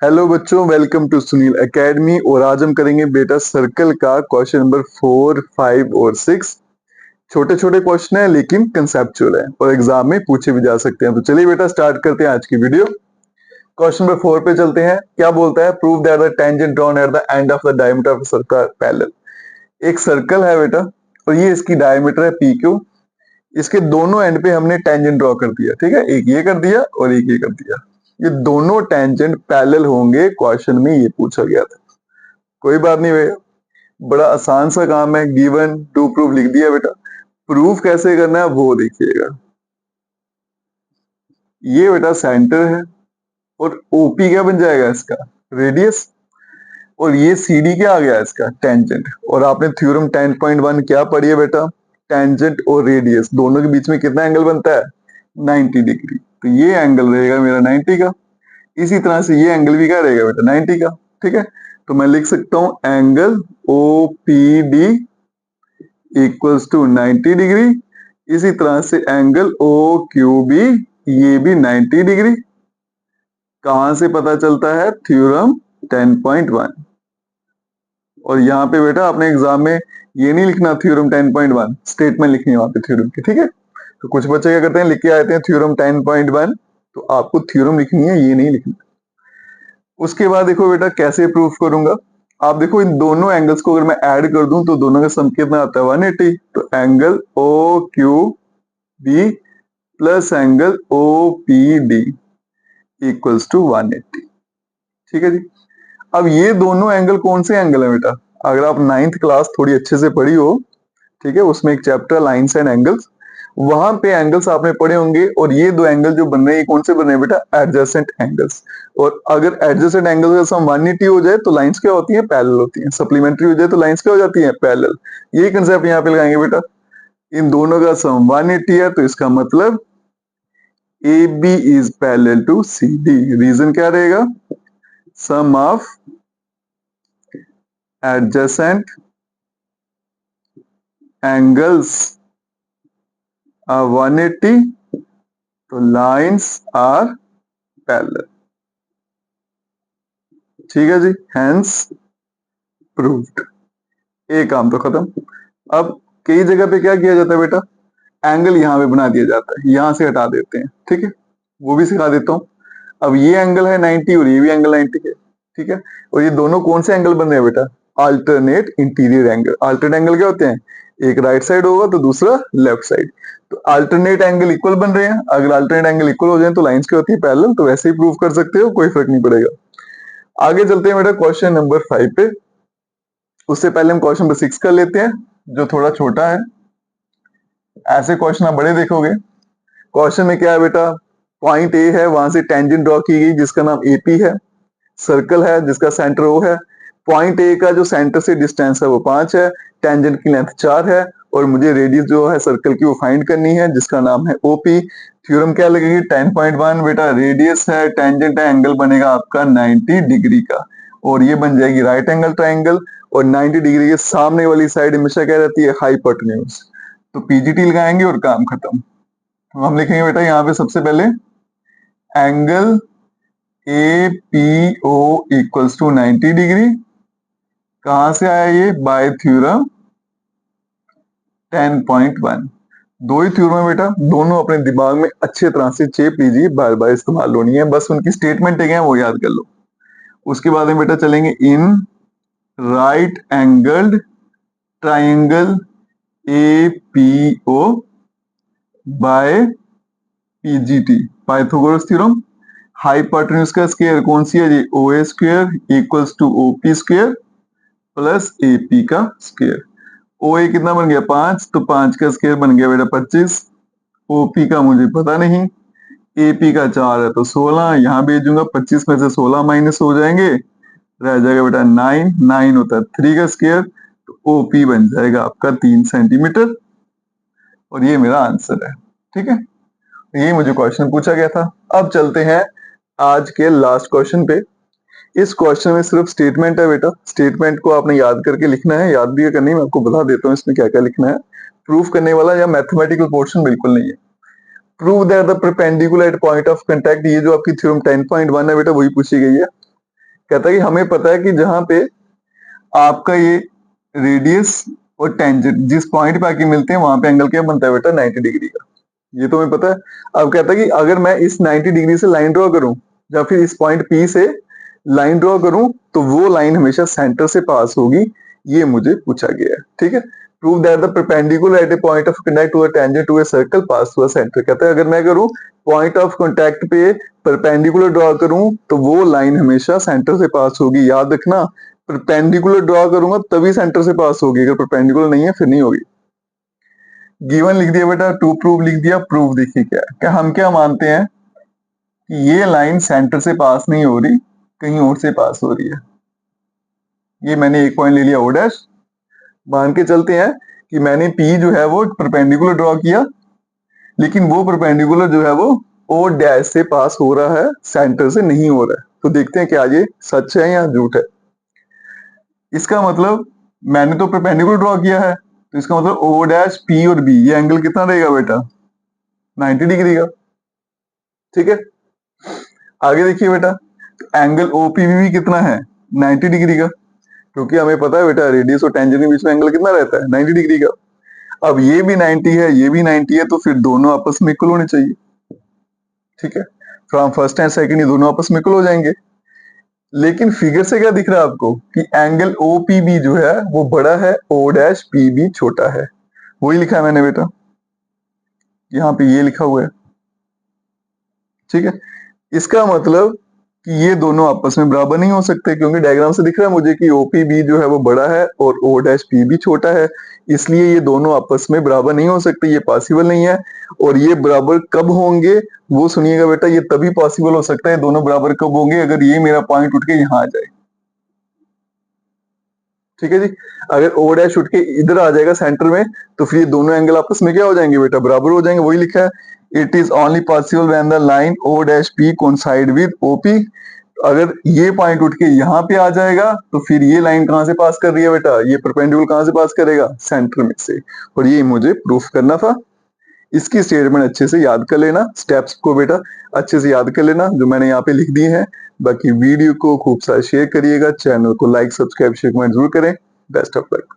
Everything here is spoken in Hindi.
हेलो बच्चों, वेलकम टू सुनील एकेडमी। और आज हम करेंगे बेटा सर्कल का क्वेश्चन नंबर 4, 5 और 6। छोटे छोटे क्वेश्चन है लेकिन कंसेप्चुअल है और एग्जाम में पूछे भी जा सकते हैं। तो चलिए बेटा स्टार्ट करते हैं आज की वीडियो। क्वेश्चन नंबर 4 पे चलते हैं। क्या बोलता है? Prove that the tangent drawn at the end of the diameter of circle parallel. एक सर्कल है बेटा और ये इसकी डायमीटर है पी क्यू। इसके दोनों एंड पे हमने टेंजेंट ड्रॉ कर दिया, ठीक है। एक ये कर दिया और एक ये कर दिया। ये दोनों टेंजेंट पैरेलल होंगे, क्वेश्चन में ये पूछा गया था। कोई बात नहीं भैया, बड़ा आसान सा काम है। गिवन टू प्रूफ लिख दिया बेटा। प्रूफ कैसे करना है वो देखिएगा। ये बेटा सेंटर है और ओपी क्या बन जाएगा इसका? रेडियस। और ये सीडी क्या आ गया इसका? टेंजेंट। और आपने थ्योरम 10.1 क्या पढ़ी है बेटा? टेंजेंट और रेडियस दोनों के बीच में कितना एंगल बनता है? 90 डिग्री। तो ये एंगल रहेगा मेरा 90 का। इसी तरह से ये एंगल भी क्या रहेगा बेटा? 90 का। ठीक है, तो मैं लिख सकता हूं angle O P D equals to 90 degree. इसी तरह से एंगल ओ क्यू बी, ये भी 90 डिग्री। कहां से पता चलता है? थ्योरम 10.1। और यहाँ पे बेटा आपने एग्जाम में ये नहीं लिखना थ्योरम 10.1, स्टेटमेंट लिखनी है वहां पे थ्योरम की। ठीक है, तो कुछ बच्चे क्या करते हैं, लिख के आते हैं थ्योरम 10.1, तो आपको थ्योरम लिखनी है, ये नहीं लिखना। उसके बाद देखो बेटा कैसे प्रूफ करूंगा। आप देखो इन दोनों एंगल्स को अगर मैं ऐड कर दूं तो दोनों का सम कितना आता है? 180। तो angle O Q B plus angle O P D equals to 180। ठीक है जी। अब ये दोनों एंगल कौन से एंगल है बेटा? अगर आप 9th क्लास थोड़ी अच्छे से पढ़ी हो, ठीक है, उसमें एक चैप्टर लाइन्स एंड एंगल्स, वहां पे एंगल्स आपने पढ़े होंगे। और ये दो एंगल जो बन रहे हैं, ये कौन से बन रहे हैं बेटा? Adjacent angles. और अगर एडजेसेंट एंगल का सम 180 हो जाए तो लाइंस क्या होती हैं? पैरेलल होती हैं। सप्लीमेंट्री हो जाए तो लाइंस क्या हो जाती हैं? पैरेलल। ये कंसेप्ट यहाँ पे लगाएंगे बेटा। इन दोनों का सम 180 है तो इसका मतलब A B is parallel to C D. Reason क्या रहेगा? सम ऑफ एडजेसेंट एंगल्स 180, तो लाइंस आर पैरेलल। ठीक है जी, हेंस प्रूव्ड। एक काम तो खत्म। अब कई जगह पे क्या किया जाता है बेटा? एंगल यहाँ पे बना दिया जाता है, यहां से हटा देते हैं। ठीक है, वो भी सिखा देता हूँ। अब ये एंगल है 90 और ये भी एंगल 90 है। ठीक है, और ये दोनों कौन से एंगल बन रहे हैं बेटा? Alternate interior angle. Alternate angle क्या होते हैं? एक राइट साइड होगा तो दूसरा लेफ्ट साइड। तो अल्टरनेट एंगल इक्वल बन रहे हैं। अगर अल्टरनेट एंगल इक्वल हो जाए तो लाइंस क्या होती है? पैरेलल। तो वैसे ही प्रूव कर सकते हो, कोई फर्क नहीं पड़ेगा। आगे चलते हैं बेटा क्वेश्चन नंबर 5 पे। उससे पहले हम क्वेश्चन नंबर 6 कर लेते हैं, जो थोड़ा छोटा है। ऐसे क्वेश्चन आप बड़े देखोगे। क्वेश्चन में क्या है बेटा? पॉइंट ए है, वहां से टेंजेंट ड्रॉ की गई जिसका नाम एपी है। सर्कल है जिसका सेंटर ओ है। पॉइंट ए का जो सेंटर से डिस्टेंस है वो 5 है। टेंजेंट की लेंथ 4 है। और मुझे रेडियस जो है सर्कल की वो फाइंड करनी है जिसका नाम है ओपी। थ्योरम क्या लगेगी? 10.1 बेटा। रेडियस है, टेंजेंट है, एंगल बनेगा आपका 90 डिग्री का। और ये बन जाएगी राइट एंगल ट्राइंगल। और 90 डिग्री के सामने वाली साइड हमेशा क्या रहती है? हाइपोटेन्यूज। तो पीजीटी लगाएंगे और काम खत्म। तो हम लिखेंगे बेटा यहाँ पे सबसे पहले angle A P O equals to 90 degree. कहां से आया ये? By theorem 10.1। दो ही थ्योरम है बेटा, दोनों अपने दिमाग में अच्छे तरह से चेप लीजिए, बार बार इस्तेमाल होनी है, बस उनकी स्टेटमेंट है वो याद कर लो। उसके बाद में बेटा चलेंगे in right angled triangle A P O by PGT, Pythagoras theorem. Hypotenuse का स्क्वायर कौन सी है जी? O A square equals to O P square plus A P का स्क्वायर। ओ ए कितना बन गया? 5, तो 5 का स्क्वायर बन गया बेटा 25। ओ पी का मुझे पता नहीं। ए पी का 4 है तो 16, यहाँ भेजूंगा। 25 में से 16 माइनस हो जाएंगे, रह जाएगा बेटा 9। 9 होता है 3 का स्क्वायर, तो ओ पी बन जाएगा आपका 3 सेंटीमीटर। और ये मेरा आंसर है। ठीक है, ये मुझे क्वेश्चन पूछा गया था। अब चलते हैं आज के लास्ट क्वेश्चन पे। इस क्वेश्चन में सिर्फ स्टेटमेंट है बेटा। स्टेटमेंट को आपने याद करके लिखना है। याद भी करनी, मैं आपको बता देता हूँ इसमें क्या क्या लिखना है। प्रूफ करने वाला या मैथमेटिकल पोर्शन बिल्कुल नहीं है। Prove that the perpendicular eight point of contact, ये जो आपकी थ्योरम 10.1 है बेटा वही पूछी गई है। कहता है कि हमें पता है कि जहां पे आपका ये रेडियस और टेंजेंट जिस पॉइंट पे आके मिलते हैं वहां पे एंगल क्या बनता है बेटा 90 डिग्री का। ये तो हमें पता है। अब कहता है कि अगर मैं इस 90 डिग्री से लाइन ड्रॉ करूं या फिर इस पॉइंट P से लाइन ड्रॉ करूं तो वो लाइन हमेशा सेंटर से पास होगी, ये मुझे पूछा गया है। ठीक है, prove that the perpendicular at a point of contact to a tangent to a circle pass through a centre. कहता है अगर मैं करूं पॉइंट ऑफ कांटेक्ट पे परपेंडिकुलर ड्रॉ करूं तो वो लाइन हमेशा सेंटर से पास होगी। याद रखना, परपेंडिकुलर ड्रॉ करूंगा तभी सेंटर से पास होगी, अगर परपेंडिकुलर नहीं है फिर नहीं होगी। गिवन लिख दिया बेटा, टू प्रूव लिख दिया। प्रूव देखिए क्या है, क्या हम क्या मानते हैं कि ये लाइन सेंटर से पास नहीं हो रही, कहीं और से पास हो रही है। ये मैंने एक पॉइंट ले लिया ओ डैश। मान के चलते हैं कि मैंने पी जो है वो परपेंडिकुलर ड्रॉ किया, लेकिन वो परपेंडिकुलर जो है वो ओ डैश से पास हो रहा है, सेंटर से नहीं हो रहा है। तो देखते हैं क्या ये सच है या झूठ है। इसका मतलब मैंने तो परपेंडिकुलर ड्रॉ किया है, तो इसका मतलब ओ डैश पी और बी ये एंगल कितना रहेगा बेटा 90 डिग्री का। ठीक है, आगे देखिए बेटा, एंगल ओपीबी भी कितना है 90 डिग्री का, क्योंकि हमें पता है बेटा रेडियस और टेंजेंट के बीच में एंगल कितना रहता है 90 डिग्री का। अब ये भी 90 है, ये भी 90 है, तो फिर दोनों आपस में इक्वल होने चाहिए। ठीक है, फ्रॉम फर्स्ट एंड सेकंड ये दोनों आपस में इक्वल हो जाएंगे। लेकिन फिगर से क्या दिख रहा है आपको कि एंगल ओपीबी जो है वो बड़ा है, ओ डैश पीबी छोटा है। वही लिखा है मैंने बेटा, यहाँ पे ये लिखा हुआ है। ठीक है, इसका मतलब कि ये दोनों आपस में बराबर नहीं हो सकते, क्योंकि डायग्राम से दिख रहा है मुझे कि ओपीबी जो है वो बड़ा है और ओ डैश पी भी छोटा है, इसलिए ये दोनों आपस में बराबर नहीं हो सकते, ये पॉसिबल नहीं है। और ये बराबर कब होंगे वो सुनिएगा बेटा, ये तभी पॉसिबल हो सकता है दोनों बराबर कब होंगे, अगर ये मेरा पॉइंट उठ के यहाँ आ जाए। ठीक है जी, अगर ओ डैश उठ के इधर आ जाएगा सेंटर में, तो फिर ये दोनों एंगल आपस में क्या हो जाएंगे बेटा बराबर हो जाएंगे। वही लिखा है, it is only possible when the line O dash P coincide with OP. अगर ये पॉइंट उठ के यहाँ पे आ जाएगा तो फिर ये लाइन कहां से पास कर रही है बेटा, ये परपेंडिकुलर कहां से पास करेगा सेंटर में से, और ये मुझे प्रूफ करना था। इसकी स्टेटमेंट अच्छे से याद कर लेना, स्टेप्स को बेटा अच्छे से याद कर लेना जो मैंने यहाँ पे लिख दिए हैं। बाकी वीडियो को खूब सारा शेयर करिएगा, चैनल को लाइक सब्सक्राइब शेयर कमेंट जरूर करें। Best of luck.